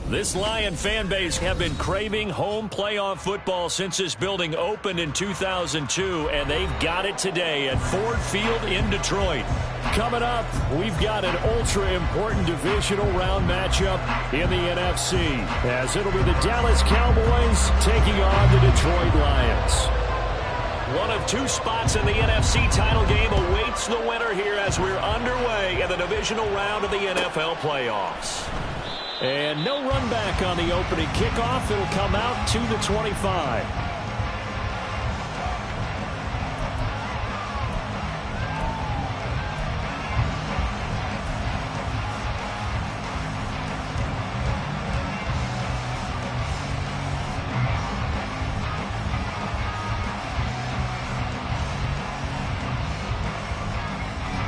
This Lion fan base have been craving home playoff football since this building opened in 2002, and they've got it today at Ford Field in Detroit. Coming up, we've got an ultra-important divisional round matchup in the NFC, as it'll be the Dallas Cowboys taking on the Detroit Lions. One of two spots in the NFC title game awaits the winner here as we're underway in the divisional round of the NFL playoffs. And no run back on the opening kickoff. It'll come out to the 25.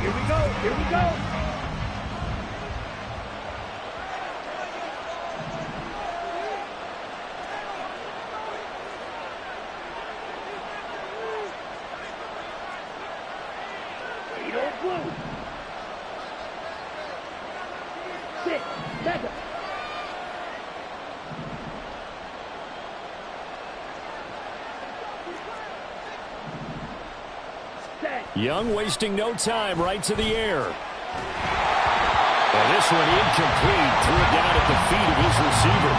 Here we go. Here we go. Young wasting no time, right to the air. And this one incomplete. Threw it down at the feet of his receiver.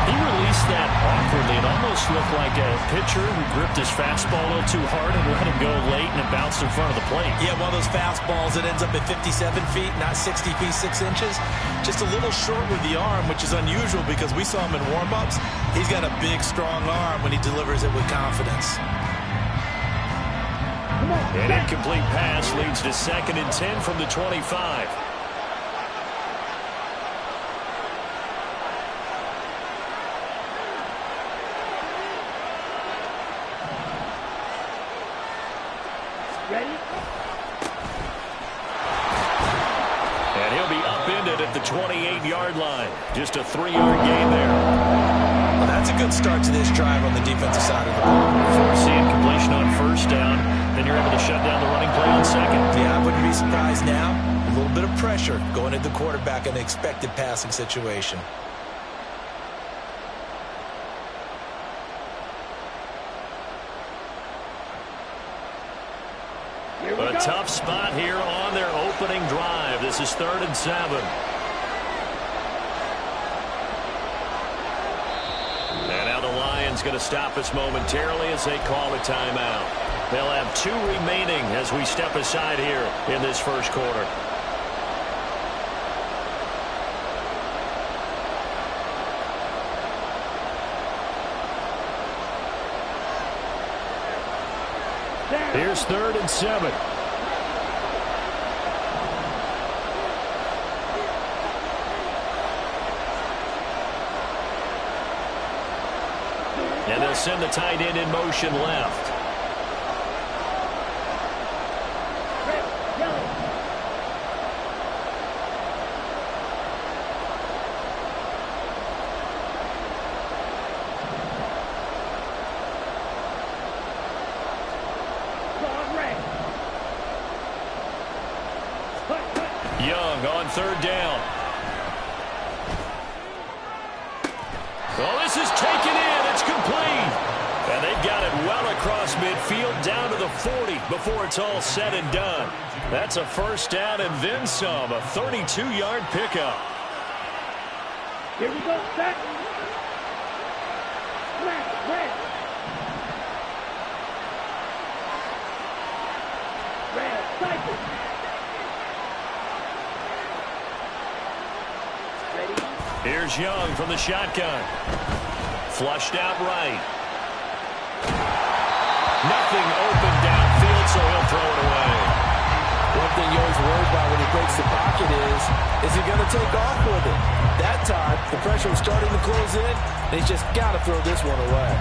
He released that awkwardly. It almost looked like a pitcher who gripped his fastball a little too hard and let him go late, and it bounced in front of the plate. Yeah, one of those fastballs that ends up at 57 feet, not 60 feet, 6 inches. Just a little short with the arm, which is unusual because we saw him in warm-ups. He's got a big, strong arm when he delivers it with confidence. An incomplete pass leads to 2nd and 10 from the 25. Ready? And he'll be upended at the 28-yard line. Just a 3-yard gain there. Well, that's a good start to this drive on the defensive side of the ball. Forcing completion on 1st down. Then you're able to shut down the running play on 2nd. Yeah, I wouldn't be surprised now. A little bit of pressure going at the quarterback in an expected passing situation. A tough spot here on their opening drive. This is 3rd and 7. And now the Lions going to stop us momentarily as they call a timeout. They'll have 2 remaining as we step aside here in this first quarter. Here's 3rd and 7. And they'll send the tight end in motion left. Young on 3rd down. Oh, this is taken in. It's complete. And they've got it well across midfield down to the 40 before it's all said and done. That's a 1st down and then some. A 32-yard pickup. Here we go. Set. Red. Cycle. Here's Young from the shotgun. Flushed out right. Nothing open downfield, so he'll throw it away. One thing you always worry about when he breaks the pocket is he going to take off with it? That time, the pressure was starting to close in, and he's just got to throw this one away.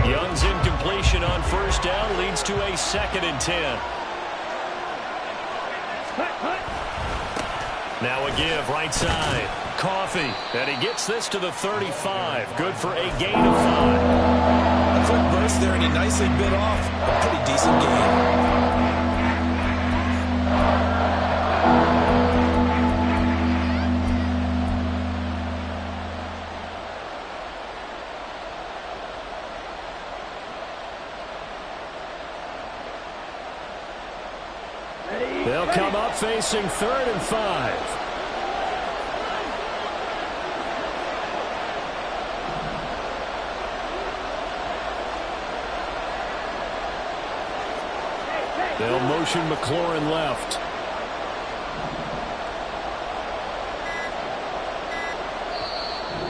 Young's incompletion on 1st down leads to a 2nd and 10. Now a give, right side. Coffee, and he gets this to the 35. Good for a gain of 5. A quick burst there, and he nicely bit off a pretty decent gain. They'll come up facing 3rd and 5. They'll motion McLaurin left.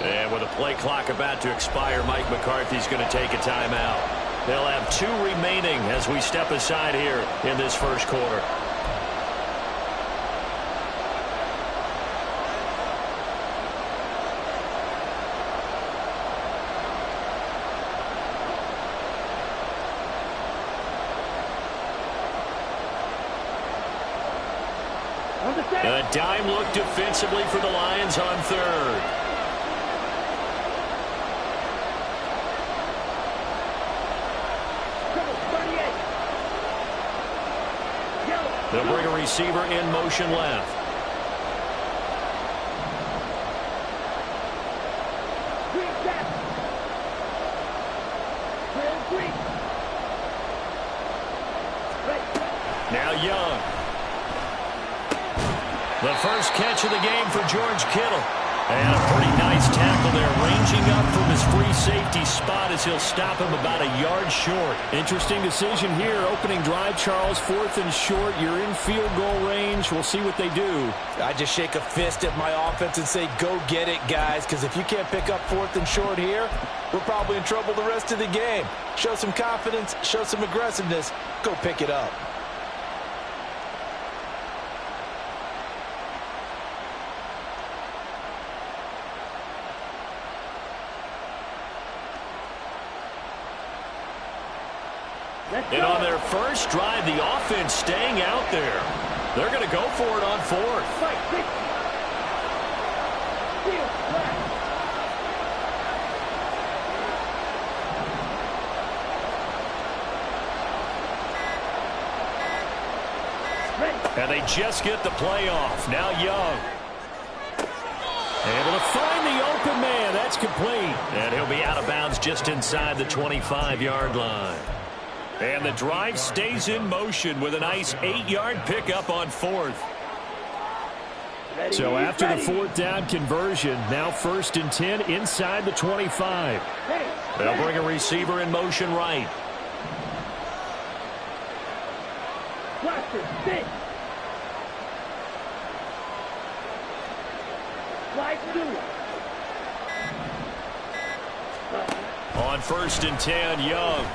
And with a play clock about to expire, Mike McCarthy's going to take a timeout. They'll have 2 remaining as we step aside here in this first quarter. A dime look defensively for the Lions on 3rd. They'll bring a receiver in motion left. Now Young. The first catch of the game for George Kittle. And a pretty nice tackle there, ranging up from his free safety spot as he'll stop him about a yard short. Interesting decision here. Opening drive, Charles, 4th and short. You're in field goal range. We'll see what they do. I just shake a fist at my offense and say, go get it, guys, because if you can't pick up 4th and short here, we're probably in trouble the rest of the game. Show some confidence, show some aggressiveness, go pick it up. And on their first drive, the offense staying out there. They're going to go for it on 4th. And they just get the play off. Now Young. Able to find the open man. That's complete. And he'll be out of bounds just inside the 25-yard line. And the drive stays in motion with a nice 8-yard pickup on 4th. So after the 4th down conversion, now 1st and 10 inside the 25. They'll bring a receiver in motion right. On 1st and 10, Young.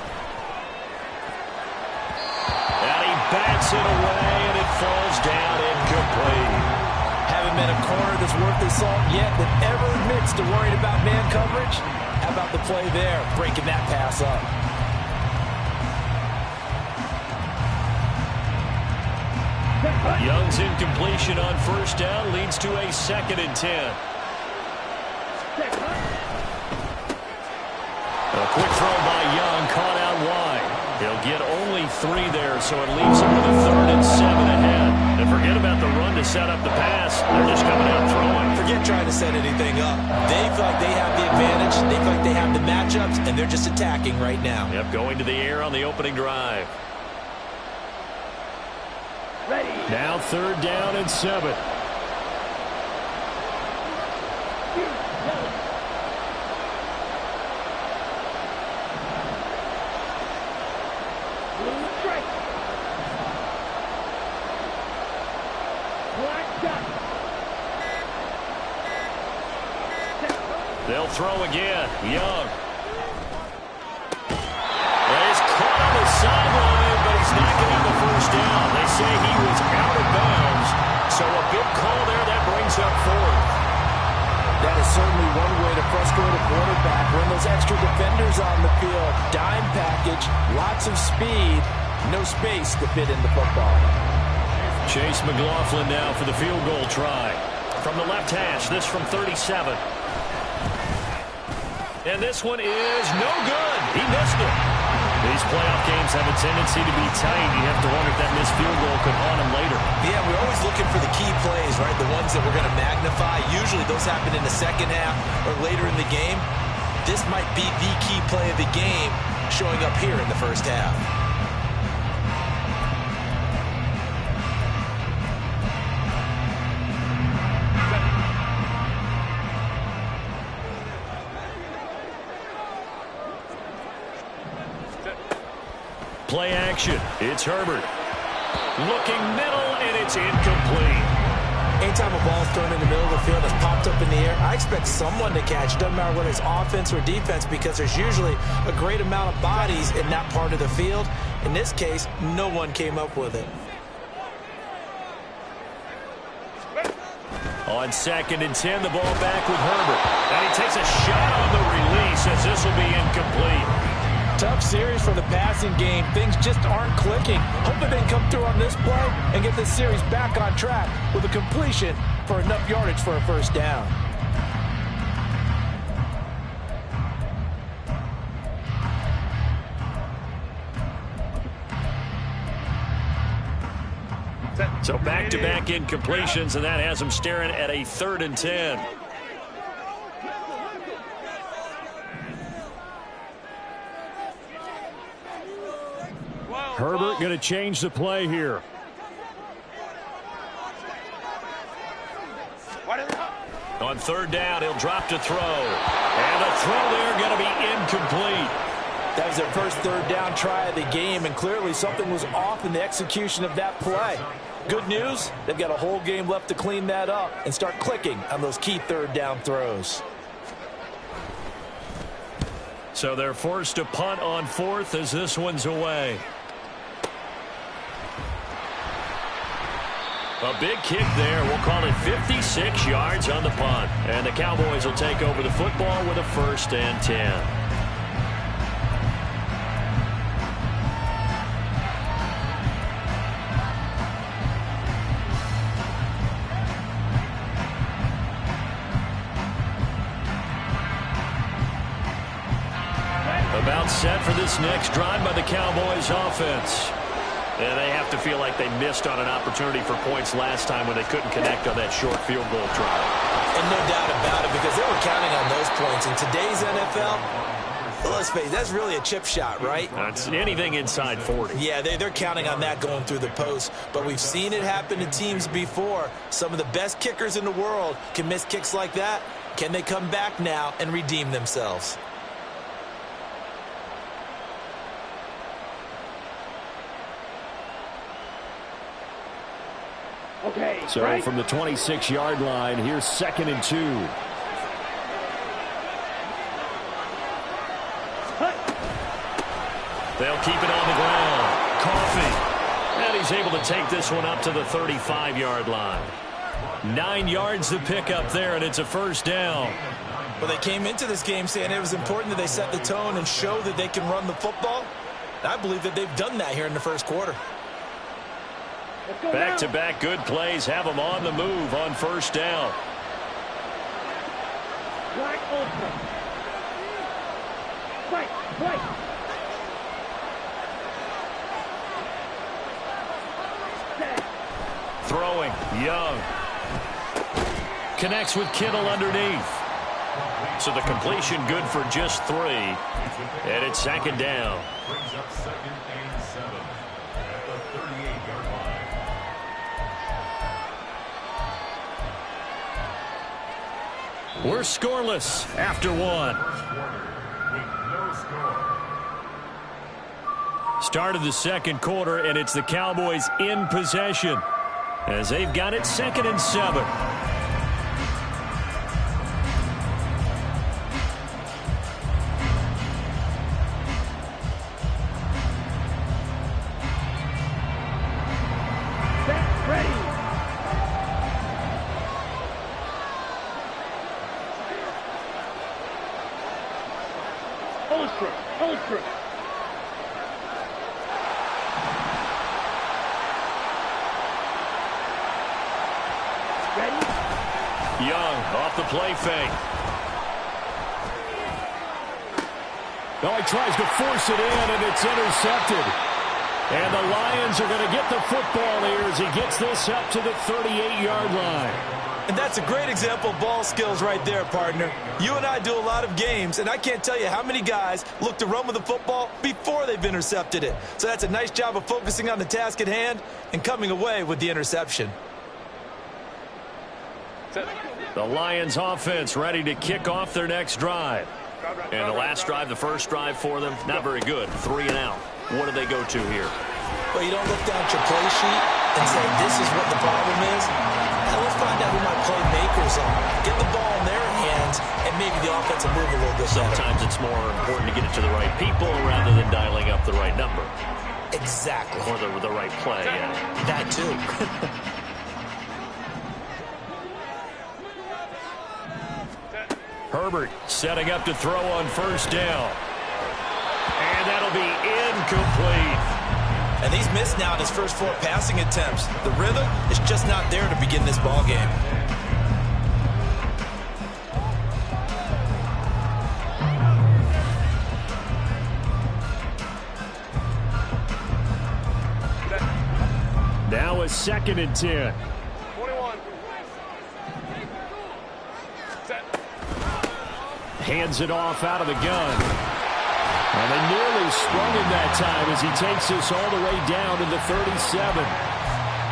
And he bats it away, and it falls down incomplete. Haven't been a corner that's worth the salt yet that ever admits to worrying about man coverage. How about the play there, breaking that pass up? Young's incompletion on 1st down leads to a 2nd and 10. A quick throw by Young, caught out wide. He'll get only 3 there, so it leaves him with a 3rd and 7 ahead. And forget about the run to set up the pass. They're just coming out throwing. Forget trying to set anything up. They feel like they have the advantage. They feel like they have the matchups, and they're just attacking right now. Yep, going to the air on the opening drive. Ready. Now 3rd down and 7. They'll throw again. Young. He's caught on the sideline, but he's not getting the 1st down. They say he was out of bounds. So a big call there. That brings up 4th. That is certainly one way to frustrate a quarterback. When those extra defenders on the field, dime package, lots of speed, no space to fit in the football. Chase McLaughlin now for the field goal try. From the left hash, this from 37. And this one is no good. He missed it. These playoff games have a tendency to be tight. You have to wonder if that missed field goal could haunt him later. Yeah, we're always looking for the key plays, right? The ones that we're going to magnify. Usually those happen in the second half or later in the game. This might be the key play of the game showing up here in the first half. Play action. It's Herbert. Looking middle, and it's incomplete. Anytime a ball's thrown in the middle of the field that's popped up in the air, I expect someone to catch. Doesn't matter whether it's offense or defense, because there's usually a great amount of bodies in that part of the field. In this case, no one came up with it. On 2nd and 10, the ball back with Herbert. And he takes a shot on the release as this will be incomplete. Tough series for the passing game. Things just aren't clicking. Hoping they can come through on this play and get this series back on track with a completion for enough yardage for a first down. So back-to-back incompletions, and that has him staring at a 3rd and 10. Herbert going to change the play here. On 3rd down, he'll drop to throw. And a throw there going to be incomplete. That was their first 3rd down try of the game, and clearly something was off in the execution of that play. Good news, they've got a whole game left to clean that up and start clicking on those key 3rd down throws. So they're forced to punt on 4th as this one's away. A big kick there. We'll call it 56 yards on the punt. And the Cowboys will take over the football with a 1st and 10. About set for this next drive by the Cowboys offense. And they have to feel like they missed on an opportunity for points last time when they couldn't connect on that short field goal drive. And no doubt about it, because they were counting on those points. In today's NFL, well, let's face it, that's really a chip shot, right? It's anything inside 40. Yeah, they're counting on that going through the post. But we've seen it happen to teams before. Some of the best kickers in the world can miss kicks like that. Can they come back now and redeem themselves? Okay, so right. From the 26-yard line, here's 2nd and 2. They'll keep it on the ground. Coffee. And he's able to take this one up to the 35-yard line. 9 yards to pick up there, and it's a 1st down. Well, they came into this game saying it was important that they set the tone and show that they can run the football. I believe that they've done that here in the first quarter. Back-to-back good plays have them on the move on 1st down. Black ultra. Fight. Throwing, Young. Connects with Kittle underneath. So the completion good for just 3. And it's 2nd down. Brings up 2nd and 7 at the 38-yard line. We're scoreless after 1. Start of the 2nd quarter, and it's the Cowboys in possession as they've got it 2nd and 7. Ultra. Ready? Young off the play fake. Oh, he tries to force it in, and it's intercepted. And the Lions are going to get the football here as he gets this up to the 38-yard line. And that's a great example of ball skills right there, partner. You and I do a lot of games, and I can't tell you how many guys look to run with the football before they've intercepted it. So that's a nice job of focusing on the task at hand and coming away with the interception. The Lions offense ready to kick off their next drive. And the last drive, the first drive for them, not very good. 3 and out. What do they go to here? Well, you don't look down at your play sheet and say, this is what the problem is. Now let's find out who my playmakers are. Get the ball in their hands, and maybe the offense will move a little bit better. Sometimes it's more important to get it to the right people rather than dialing up the right number. Exactly. Or the right play, yeah. That too. Herbert setting up to throw on first down. And that'll be incomplete. And he's missed now in his first 4 passing attempts. The rhythm is just not there to begin this ball game. Now a 2nd and 10. 21. Hands it off out of the gun. And they nearly sprung him that time as he takes this all the way down to the 37.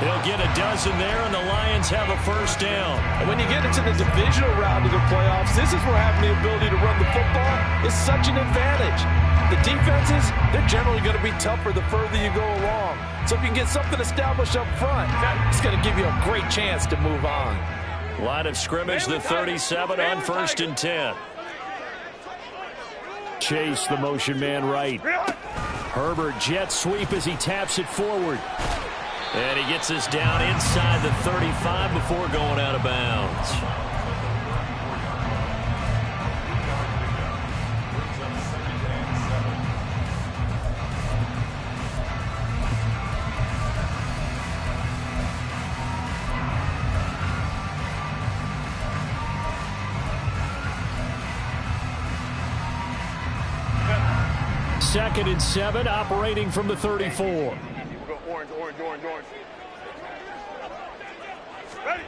He'll get a dozen there, and the Lions have a first down. And when you get into the divisional round of the playoffs, this is where having the ability to run the football is such an advantage. The defenses, they're generally going to be tougher the further you go along. So if you can get something established up front, it's going to give you a great chance to move on. Line of scrimmage, the 37 on 1st and 10. Chase the motion man right. Herbert jet sweep as he taps it forward. And he gets this down inside the 35 before going out of bounds. Second and 7, operating from the 34. Orange, orange, orange, orange. Ready.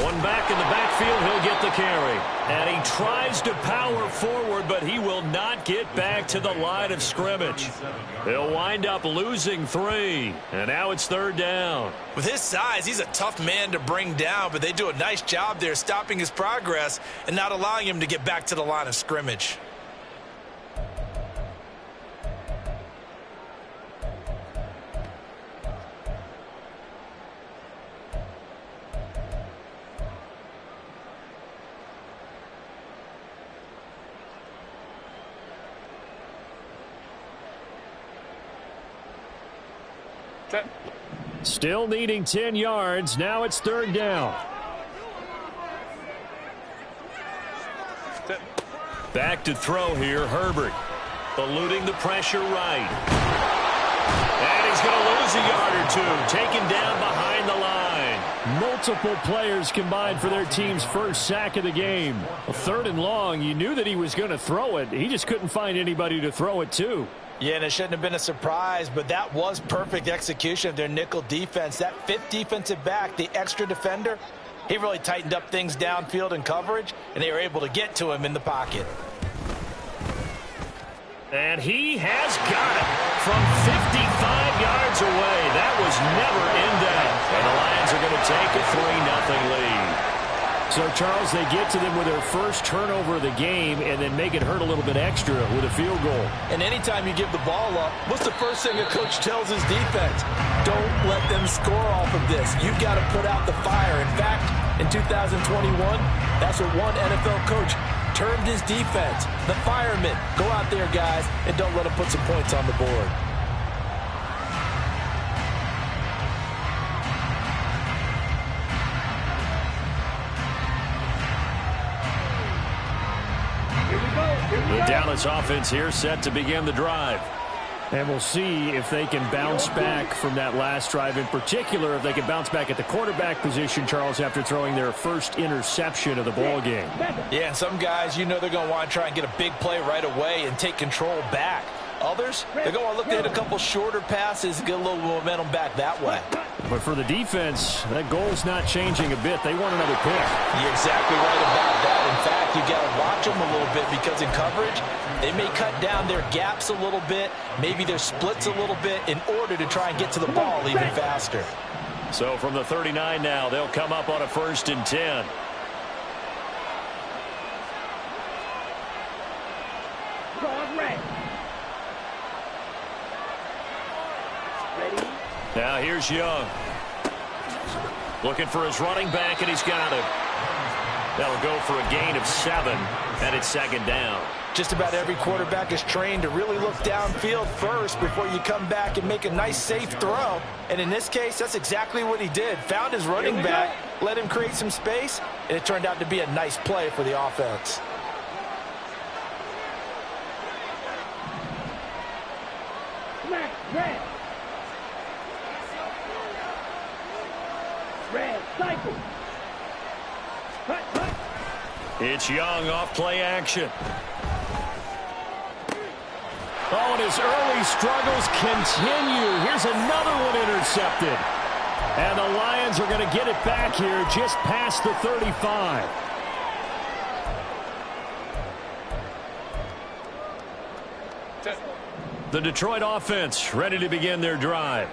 One back in the backfield, he'll get the carry. And he tries to power forward, but he will not get back to the line of scrimmage. He'll wind up losing 3. And now it's 3rd down. With his size, he's a tough man to bring down, but they do a nice job there stopping his progress and not allowing him to get back to the line of scrimmage. Still needing 10 yards. Now it's 3rd down. Back to throw here, Herbert. Eluding the pressure right. And he's going to lose a yard or 2. Taken down behind the line. Multiple players combined for their team's first sack of the game. Well, 3rd and long, you knew that he was going to throw it. He just couldn't find anybody to throw it to. Yeah, and it shouldn't have been a surprise, but that was perfect execution of their nickel defense. That 5th defensive back, the extra defender, he really tightened up things downfield in coverage, and they were able to get to him in the pocket. And he has got it from 55 yards away. That was never in doubt. And the Lions are going to take a 3-0 lead. So, Charles, they get to them with their first turnover of the game and then make it hurt a little bit extra with a field goal. And anytime you give the ball up, what's the first thing a coach tells his defense? Don't let them score off of this. You've got to put out the fire. In fact, in 2021, that's what one NFL coach termed his defense. The firemen. Go out there, guys, and don't let them put some points on the board. The Dallas offense here set to begin the drive. And we'll see if they can bounce back from that last drive, in particular, if they can bounce back at the quarterback position, Charles, after throwing their first interception of the ball game. Yeah, and some guys, you know they're going to want to try and get a big play right away and take control back. Others, they're going to look to hit a couple shorter passes and get a little momentum back that way. But for the defense, that goal's not changing a bit. They want another pick. You're exactly right about that. In fact, you got to watch them a little bit because in coverage, they may cut down their gaps a little bit, maybe their splits a little bit in order to try and get to the ball even faster. So from the 39 now, they'll come up on a 1st and 10. Now here's Young. Looking for his running back, and he's got him. That'll go for a gain of 7, and it's 2nd down. Just about every quarterback is trained to really look downfield first before you come back and make a nice, safe throw. And in this case, that's exactly what he did. Found his running back, let him create some space, and it turned out to be a nice play for the offense. Cycle. It's Young off play action. Oh, and his early struggles continue. Here's another one intercepted. And the Lions are going to get it back here just past the 35. The Detroit offense ready to begin their drive.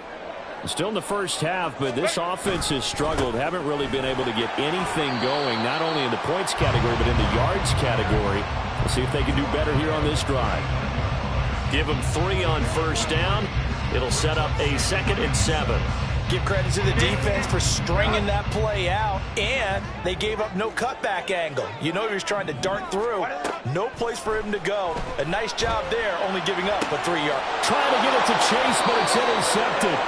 Still in the first half, but this offense has struggled. Haven't really been able to get anything going, not only in the points category, but in the yards category. We'll see if they can do better here on this drive. Give them 3 on 1st down. It'll set up a 2nd and 7. Give credit to the defense for stringing that play out, and they gave up no cutback angle. You know he was trying to dart through. No place for him to go. A nice job there, only giving up a 3-yard. Trying to get it to Chase, but it's intercepted.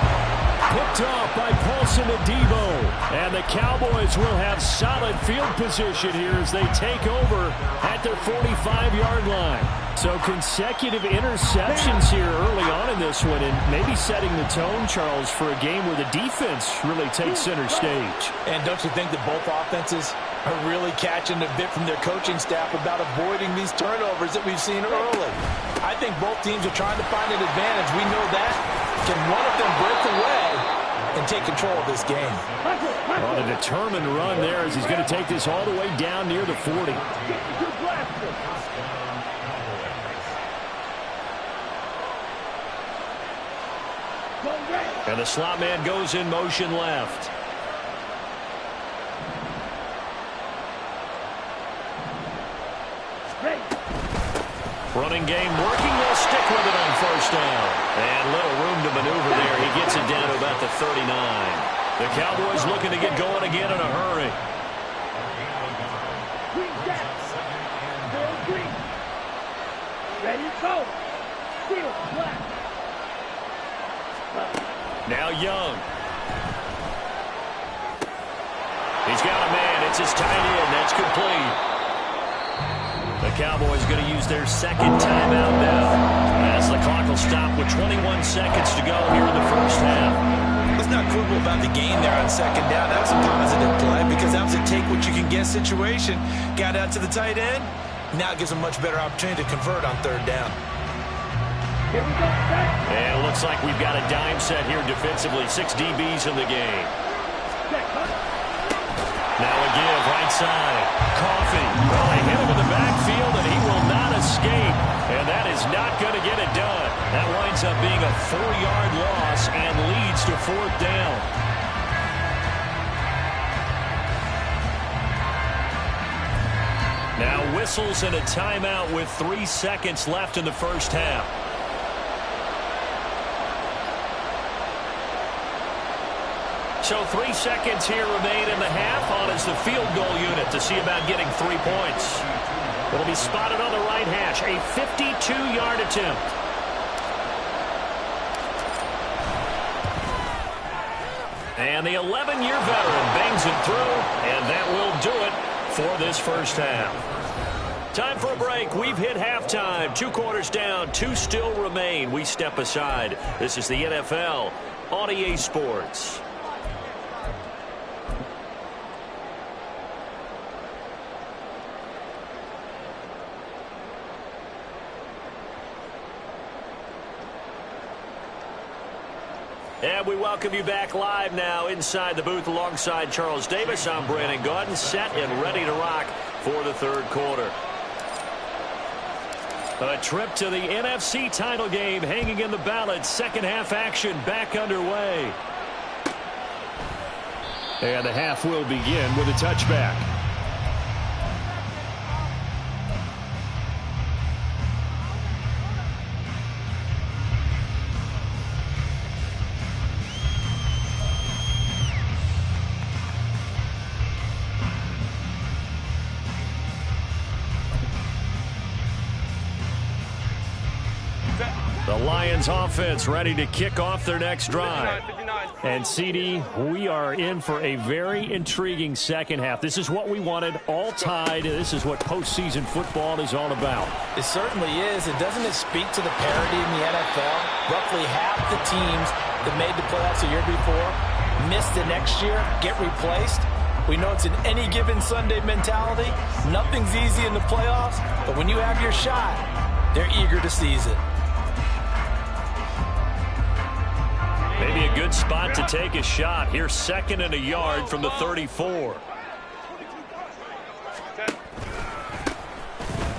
Picked off by Paulson Adebo. And the Cowboys will have solid field position here as they take over at their 45-yard line. So consecutive interceptions here early on in this one, and maybe setting the tone, Charles, for a game where the defense really takes center stage. And don't you think that both offenses are really catching a bit from their coaching staff about avoiding these turnovers that we've seen early? I think both teams are trying to find an advantage. We know that. Can one of them break away and take control of this game? Well, a determined run there as he's going to take this all the way down near the 40. And the slot man goes in motion left. Running game working. They'll stick with it on 1st down. And little room to maneuver there. He gets it down to about the 39. The Cowboys looking to get going again in a hurry. Ready, go. Now Young. He's got a man. It's his tight end. That's complete. The Cowboys going to use their 2nd timeout now, as the clock will stop with 21 seconds to go here in the first half. Let's not quibble about the gain there on 2nd down. That was a positive play because that was a take-what-you-can-get situation. Got out to the tight end. Now it gives them a much better opportunity to convert on 3rd down. And it looks like we've got a dime set here defensively. 6 DBs in the game. Now a give right side. Coffee. Well, they hit him in the backfield, and he will not escape. And that is not going to get it done. That winds up being a 4-yard loss and leads to 4th down. Now whistles and a timeout with 3 seconds left in the first half. So 3 seconds here remain in the half. On is the field goal unit to see about getting 3 points. It'll be spotted on the right hash. A 52-yard attempt. And the 11-year veteran bangs it through, and that will do it for this first half. Time for a break. We've hit halftime. 2 quarters down. 2 still remain. We step aside. This is the NFL on EA Sports. And we welcome you back live now inside the booth alongside Charles Davis. I'm Brandon Gaudin, set and ready to rock for the third quarter. A trip to the NFC title game hanging in the balance. Second half action back underway. And the half will begin with a touchback. The Lions offense ready to kick off their next drive. 59. And CD, we are in for a very intriguing second half. This is what we wanted, all tied. This is what postseason football is all about. It certainly is. And doesn't it speak to the parity in the NFL? Roughly half the teams that made the playoffs a year before miss the next year, get replaced. We know it's an any given Sunday mentality. Nothing's easy in the playoffs, but when you have your shot, they're eager to seize it. Maybe a good spot to take a shot. Here, 2nd and a yard from the 34.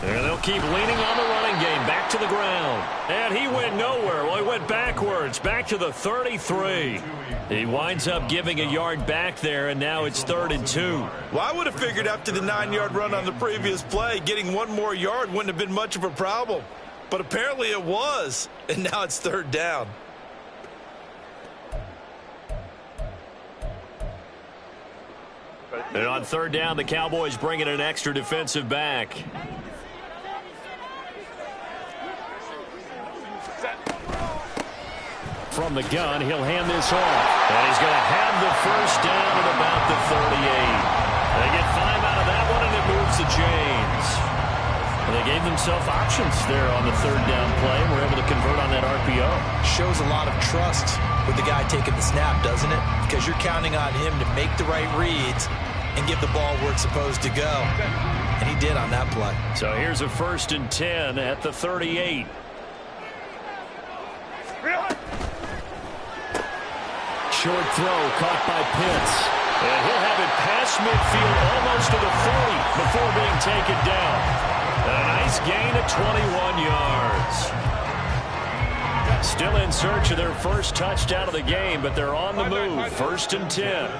And they'll keep leaning on the running game. Back to the ground. And he went nowhere. Well, he went backwards. Back to the 33. He winds up giving a yard back there, and now it's 3rd and 2. Well, I would have figured after the 9-yard run on the previous play, getting 1 more yard wouldn't have been much of a problem. But apparently it was, and now it's 3rd down. And on 3rd down, the Cowboys bring in an extra defensive back. From the gun, he'll hand this off. And he's going to have the first down at about the 38. They get 5 out of that one, and it moves the chains. And they gave themselves options there on the 3rd down play, and were able to convert on that RPO. Shows a lot of trust with the guy taking the snap, doesn't it? Because you're counting on him to make the right reads and give the ball where it's supposed to go. And he did on that play. So here's a 1st and 10 at the 38. Short throw caught by Pitts. And he'll have it past midfield almost to the 40 before being taken down. And a nice gain of 21 yards. Still in search of their first touchdown of the game, but they're on the move. 1st and 10.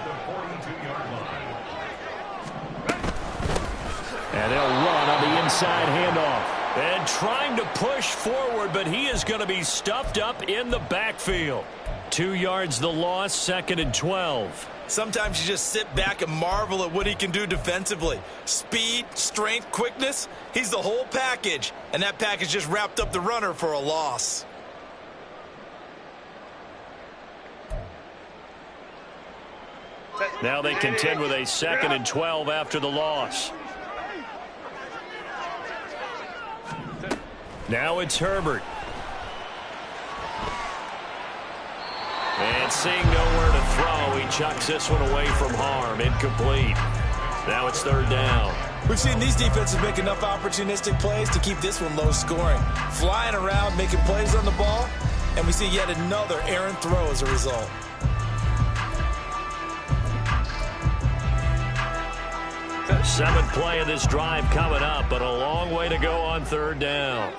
And they'll run on the inside handoff. And trying to push forward, but he is going to be stuffed up in the backfield. 2 yards the loss, 2nd and 12. Sometimes you just sit back and marvel at what he can do defensively. Speed, strength, quickness, he's the whole package. And that package just wrapped up the runner for a loss. Now they contend with a 2nd and 12 after the loss. Now it's Herbert. And seeing nowhere to throw, he chucks this one away from harm. Incomplete. Now it's 3rd down. We've seen these defenses make enough opportunistic plays to keep this one low scoring. Flying around, making plays on the ball, and we see yet another errant throw as a result. Seventh play of this drive coming up, but a long way to go on 3rd down.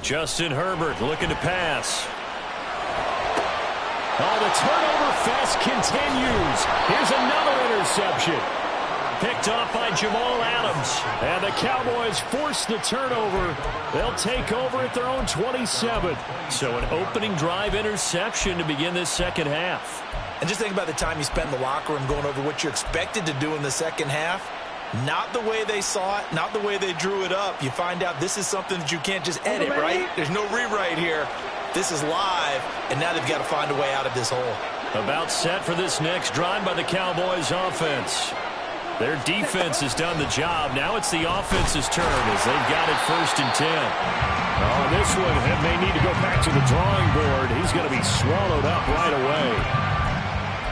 Justin Herbert looking to pass. Oh, the turnover fest continues. Here's another interception. Picked off by Jamal Adams. And the Cowboys force the turnover. They'll take over at their own 27. So an opening drive interception to begin this second half. And just think about the time you spent in the locker room going over what you're expected to do in the second half. Not the way they saw it, not the way they drew it up. You find out this is something that you can't just edit, right? There's no rewrite here. This is live, and now they've got to find a way out of this hole. About set for this next drive by the Cowboys offense. Their defense has done the job. Now it's the offense's turn as they've got it 1st and 10. On this one, it may need to go back to the drawing board. He's going to be swallowed up right away.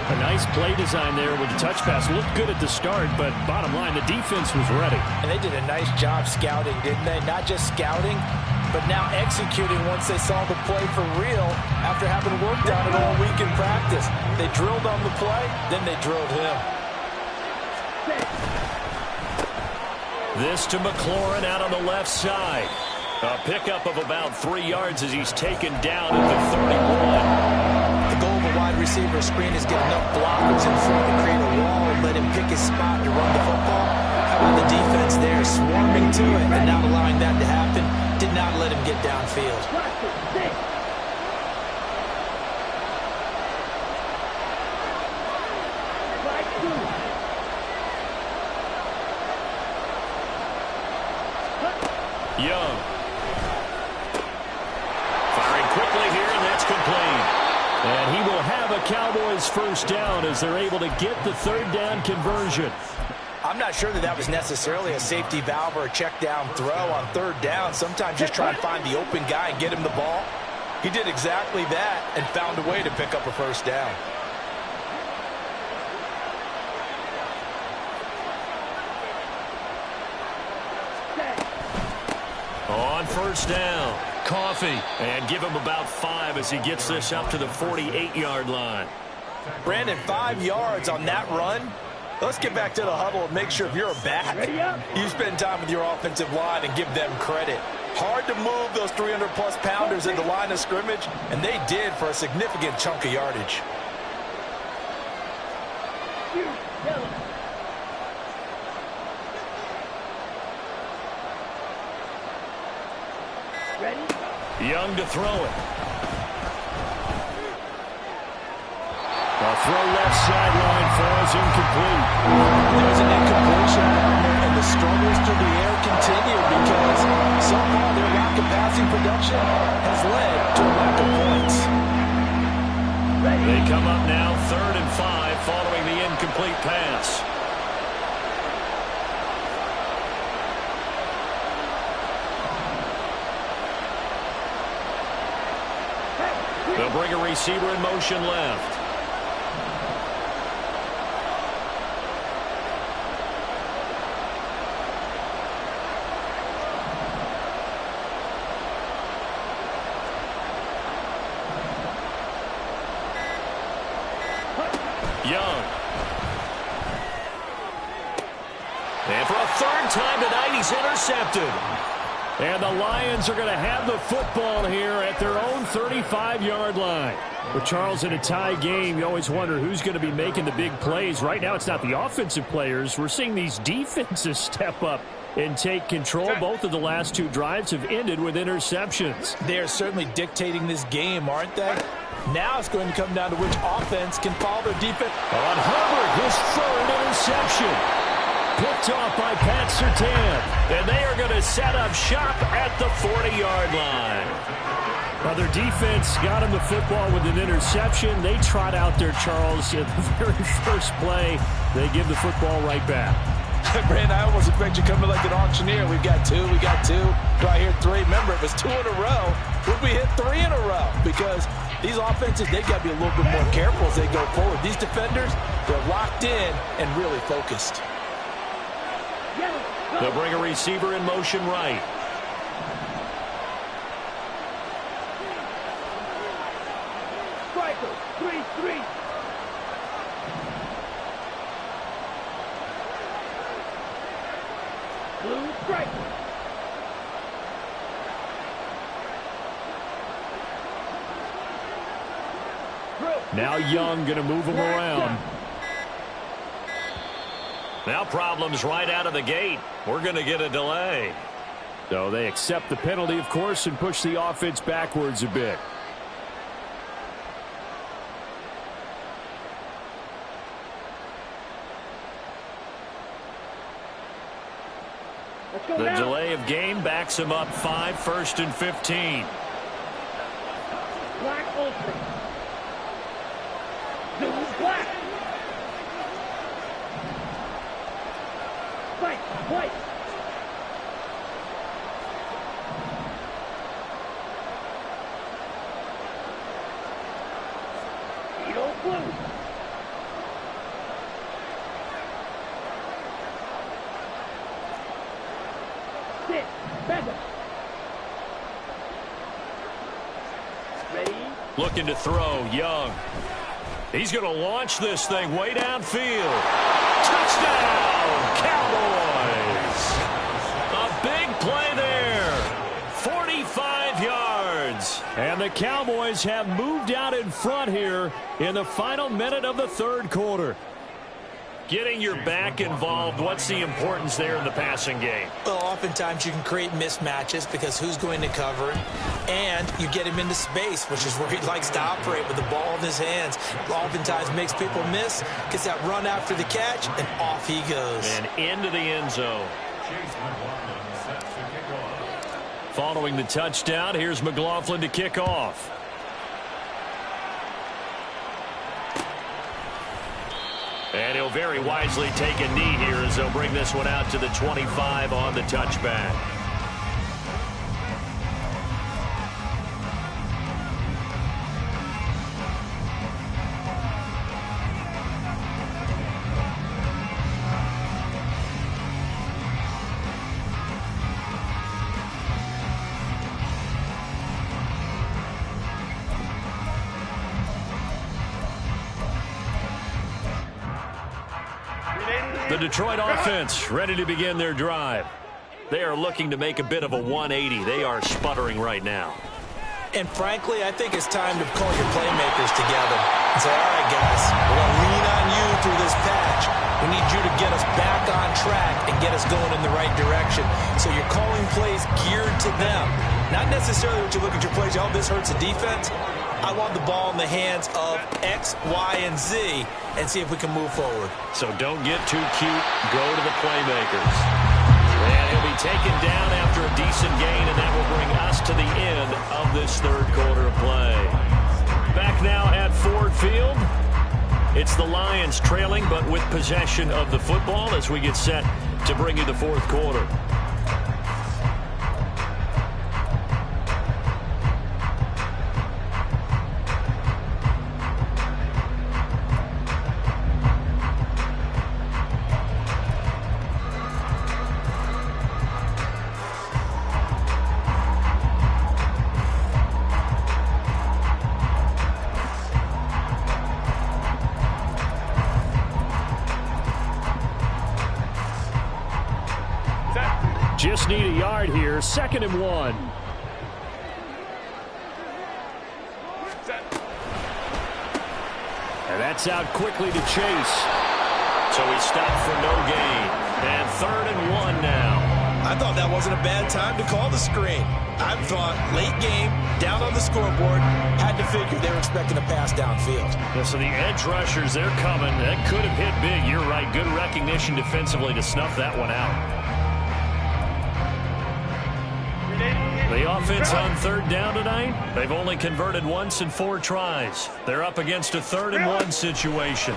A nice play design there with the touch pass. Looked good at the start, but bottom line, the defense was ready. And they did a nice job scouting, didn't they? Not just scouting, but now executing once they saw the play for real after having worked on it all week in practice. They drilled on the play, then they drilled him. This to McLaurin out on the left side. A pickup of about 3 yards as he's taken down at the 31. The goal of a wide receiver screen is get enough blockers in front to create a wall and let him pick his spot to run the football. How about the defense there swarming to it and not allowing that to happen? Did not let him get downfield. Young. Firing quickly here, and that's complete. And he will have a Cowboys 1st down as they're able to get the 3rd down conversion. I'm not sure that was necessarily a safety valve or a check down throw on 3rd down. Sometimes just try and find the open guy and get him the ball. He did exactly that and found a way to pick up a 1st down. On 1st down, Coffee, and give him about 5 as he gets this up to the 48-yard line. Brandon, 5 yards on that run. Let's get back to the huddle and make sure if you're a back, you spend time with your offensive line and give them credit. Hard to move those 300-plus pounders at the line of scrimmage, and they did for a significant chunk of yardage. Young to throw it. The throw left sideline falls incomplete. There's an incompletion down there, and the struggles through the air continue because so far their lack of passing production has led to a lack of points. They come up now 3rd and 5 following the incomplete pass. They'll bring a receiver in motion left. Young. And for a 3rd time tonight, he's intercepted. And the Lions are going to have the football here at their own 35-yard line. With Charles in a tie game, you always wonder who's going to be making the big plays. Right now, it's not the offensive players. We're seeing these defenses step up and take control. Both of the last 2 drives have ended with interceptions. They are certainly dictating this game, aren't they? Now it's going to come down to which offense can follow their defense. On Hubbard, his 3rd interception. Picked off by Pat Surtain. And they are going to set up shop at the 40-yard line. Well, their defense got him the football with an interception. They trot out there, Charles, at the very first play. They give the football right back. Brand, I almost expect you coming like an auctioneer. We've got 2, we got 2. Do I hear 3? Remember, it was 2 in a row. Would we hit 3 in a row? Because these offenses, they got to be a little bit more careful as they go forward. These defenders, they're locked in and really focused. They'll bring a receiver in motion right. Striker, 3-3. Blue striker. Now Young going to move him around. Now problems right out of the gate. We're going to get a delay. So they accept the penalty, of course, and push the offense backwards a bit. The delay of game backs him up 5, 1st and 15. Black open. Blue black. Play. Eagle blue. Sit. Beggar. Ready. Looking to throw, Young. He's going to launch this thing way downfield. Touchdown, Cowboys! A big play there. 45 yards. And the Cowboys have moved out in front here in the final minute of the third quarter. Getting your back involved, what's the importance there in the passing game? Well, oftentimes you can create mismatches because who's going to cover it? And you get him into space, which is where he likes to operate with the ball in his hands. Oftentimes makes people miss, gets that run after the catch, and off he goes. And into the end zone. Following the touchdown, here's McLaughlin to kick off. And he'll very wisely take a knee here as they'll bring this one out to the 25 on the touchback. The Detroit offense ready to begin their drive. They are looking to make a bit of a 180. They are sputtering right now. And frankly, I think it's time to call your playmakers together and say, all right, guys, we're going to lean on you through this patch. We need you to get us back on track and get us going in the right direction. So you're calling plays geared to them. Not necessarily what you look at your plays, oh, this hurts the defense. I want the ball in the hands of X, Y, and Z and see if we can move forward. So don't get too cute. Go to the playmakers. And he'll be taken down after a decent gain, and that will bring us to the end of this third quarter of play. Back now at Ford Field. It's the Lions trailing, but with possession of the football as we get set to bring you the fourth quarter. Just need a yard here. 2nd and 1. And that's out quickly to Chase. So he stopped for no gain. And 3rd and 1 now. I thought that wasn't a bad time to call the screen. I thought late game, down on the scoreboard, had to figure they were expecting a pass downfield. Yeah, so the edge rushers, they're coming. That could have hit big. You're right. Good recognition defensively to snuff that one out. The offense on 3rd down tonight, they've only converted once in 4 tries. They're up against a 3rd and 1 situation.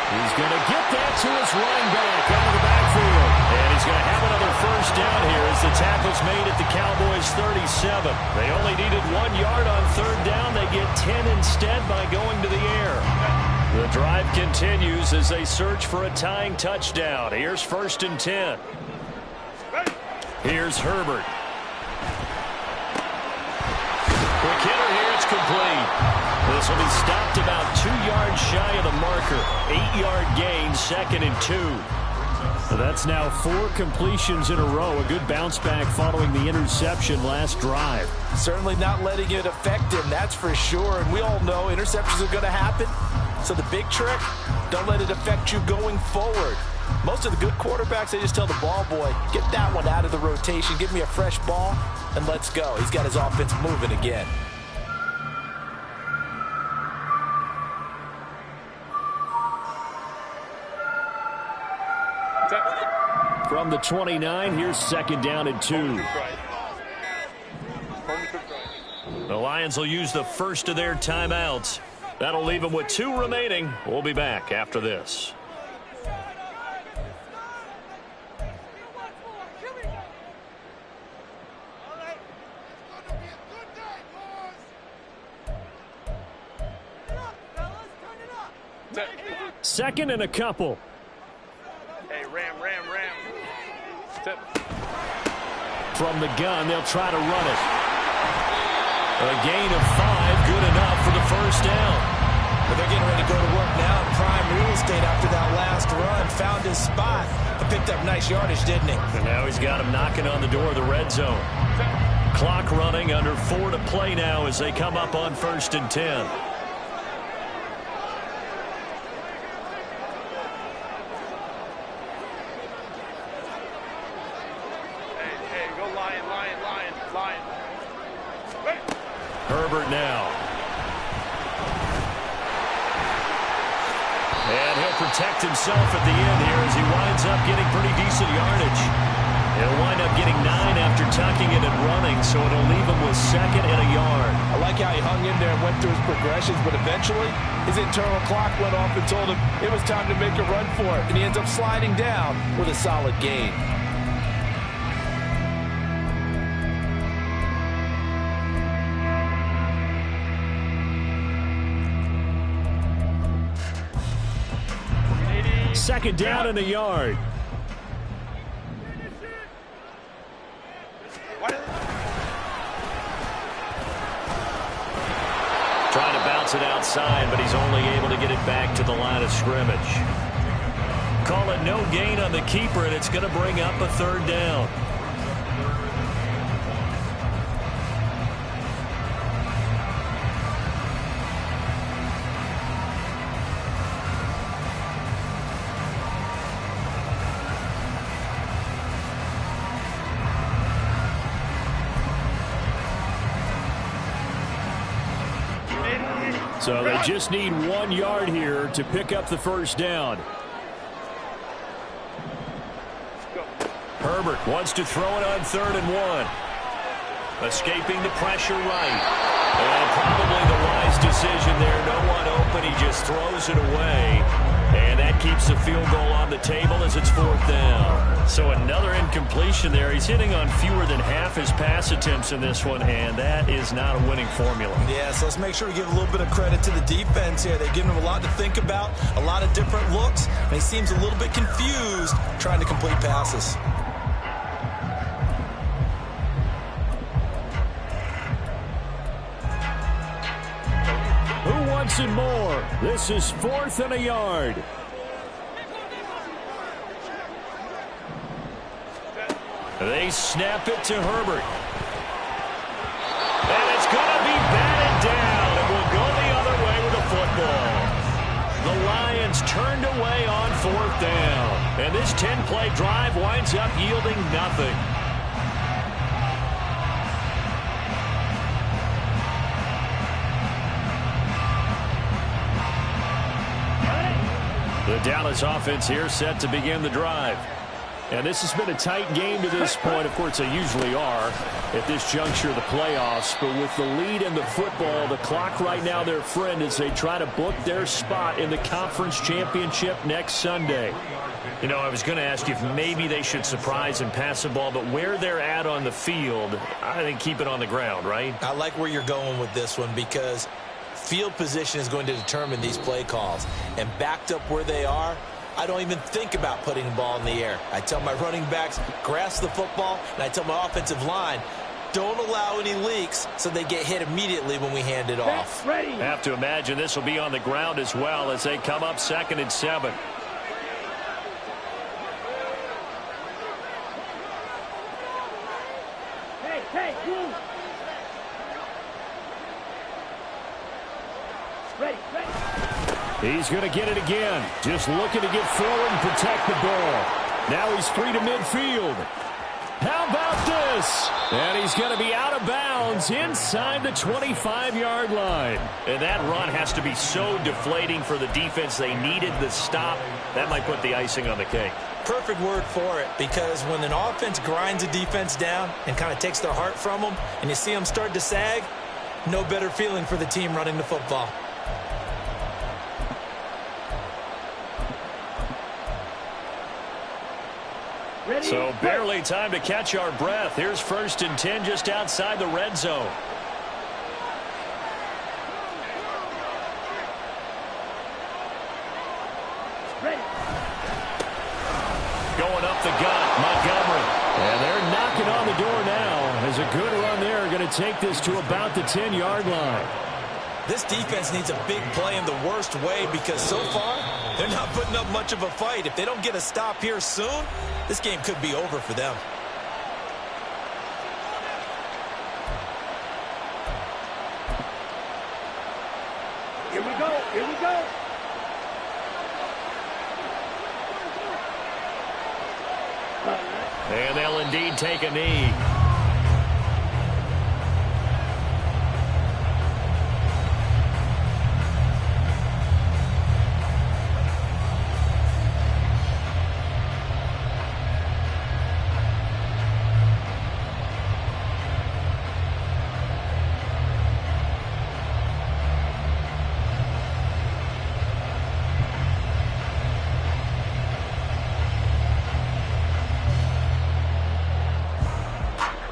He's going to get that to his running back out of the backfield. And he's going to have another first down here as the tackle's made at the Cowboys' 37. They only needed 1 yard on 3rd down. They get 10 instead by going to the air. The drive continues as they search for a tying touchdown. Here's 1st and 10. Here's Herbert. Quick hitter here. It's complete. This will be stopped about 2 yards shy of the marker. 8-yard gain, 2nd and 2. So that's now 4 completions in a row. A good bounce back following the interception last drive. Certainly not letting it affect him, that's for sure. And we all know interceptions are going to happen. So the big trick, don't let it affect you going forward. Most of the good quarterbacks, they just tell the ball boy, get that one out of the rotation, give me a fresh ball, and let's go. He's got his offense moving again. From the 29, here's 2nd down and 2. The Lions will use the first of their timeouts. That'll leave them with 2 remaining. We'll be back after this. 2nd and a couple. Hey, ram. From the gun, they'll try to run it. A gain of 5, good enough for the first down. But they're getting ready to go to work now in prime real estate after that last run. Found his spot and picked up nice yardage, didn't he? And now he's got him knocking on the door of the red zone. Clock running, under 4 to play now as they come up on 1st and 10. Hey, go Lion. Herbert now. And he'll protect himself at the end here as he winds up getting pretty decent yardage. He'll wind up getting 9 after tucking it and running, so it'll leave him with 2nd and a yard. I like how he hung in there and went through his progressions, but eventually his internal clock went off and told him it was time to make a run for it, and he ends up sliding down with a solid gain. Second down and a yard. Trying to bounce it outside, but he's only able to get it back to the line of scrimmage. Call it no gain on the keeper, and it's going to bring up a 3rd down. So they just need 1 yard here to pick up the first down. Herbert wants to throw it on 3rd and 1. Escaping the pressure right. And probably the wise decision there. No one open. He just throws it away. And that keeps the field goal on the table as it's 4th down. So another incompletion there. He's hitting on fewer than half his pass attempts in this one, and that is not a winning formula. Yeah, so let's make sure we give a little bit of credit to the defense here. They've given him a lot to think about, a lot of different looks, and he seems a little bit confused trying to complete passes. Who wants it more? This is 4th and a yard. They snap it to Herbert. And it's going to be batted down. It will go the other way with the football. The Lions turned away on 4th down. And this 10-play drive winds up yielding nothing. The Dallas offense here set to begin the drive. And this has been a tight game to this point. Of course, they usually are at this juncture of the playoffs. But with the lead in the football, the clock right now their friend as they try to book their spot in the conference championship next Sunday. You know, I was going to ask you if maybe they should surprise and pass the ball, but where they're at on the field, I think keep it on the ground, right? I like where you're going with this one because field position is going to determine these play calls. And backed up where they are, I don't even think about putting the ball in the air. I tell my running backs, grasp the football, and I tell my offensive line, don't allow any leaks so they get hit immediately when we hand it off. Ready. Have to imagine this will be on the ground as well as they come up 2nd and 7. Hey, move. Ready. He's going to get it again. Just looking to get forward and protect the ball. Now he's free to midfield. How about this? And he's going to be out of bounds inside the 25-yard line. And that run has to be so deflating for the defense. They needed the stop. That might put the icing on the cake. Perfect word for it, because when an offense grinds a defense down and kind of takes their heart from them, and you see them start to sag, no better feeling for the team running the football. So barely time to catch our breath. Here's 1st and 10 just outside the red zone. Going up the gut, Montgomery. And they're knocking on the door now as a good run there. Going to take this to about the 10-yard line. This defense needs a big play in the worst way because so far, they're not putting up much of a fight. If they don't get a stop here soon, this game could be over for them. Here we go. Here we go. And they'll indeed take a knee.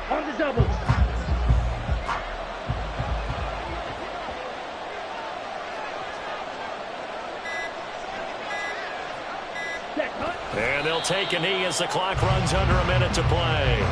On the doubles. Set cut. And they'll take a knee as the clock runs under a minute to play.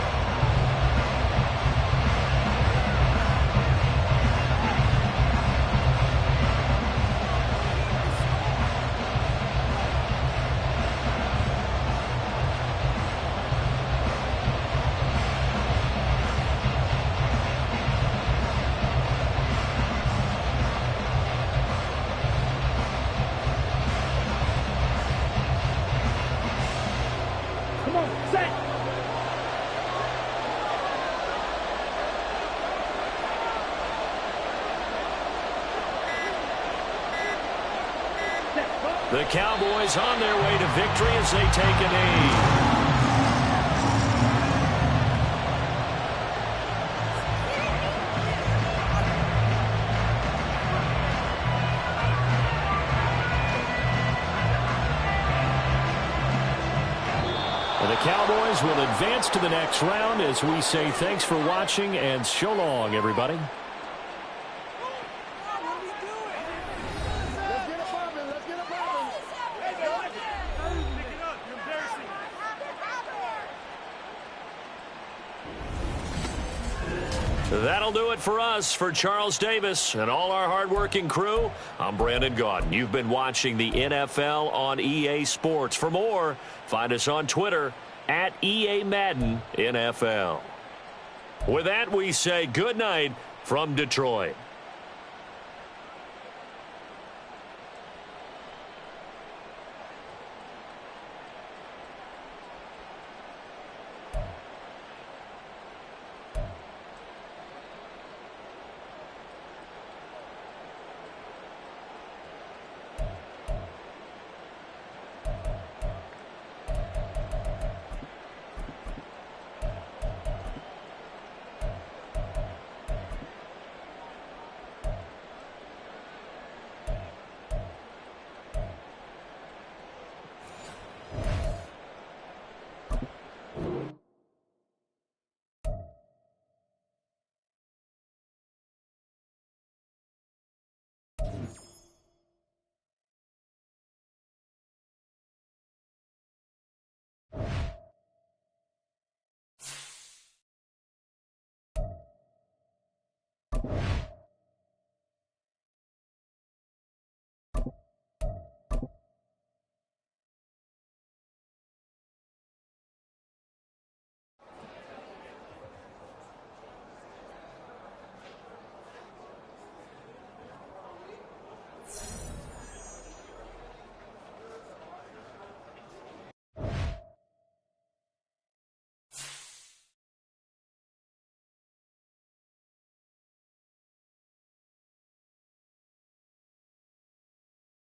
Come on, set. Set cut. The Cowboys on their way to victory as they take a knee. And the Cowboys will advance to the next round as we say thanks for watching and so long, everybody. That'll do it for us. For Charles Davis and all our hardworking crew, I'm Brandon Gaudin. You've been watching the NFL on EA Sports. For more, find us on Twitter at EA Madden NFL. With that, we say good night from Detroit.